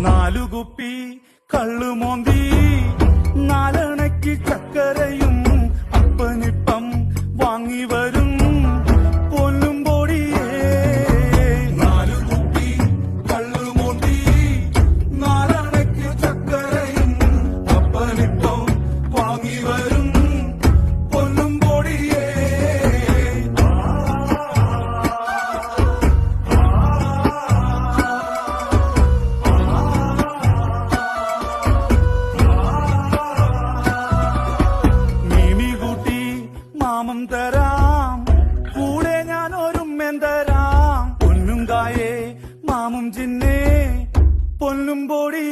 നാലുകുപ്പി കള്ളുമോന്തി നാലണയ്ക്ക് ചക്കരയും അപ്പനിപ്പം വാങ്ങി വരും പൊന്നും പൊടിയേ. നാലുകുപ്പി കള്ളുമോന്തി നാലണയ്ക്ക് ചക്കരയും അപ്പനിപ്പം വാങ്ങി വരും പൊന്നും പൊടിയേ. മാമം തരാം കൂടെ ഞാൻ ഒരുമ്മൻ തരാം പൊന്നും കായേ മാമും ചിന്നേ പൊന്നും പൊടി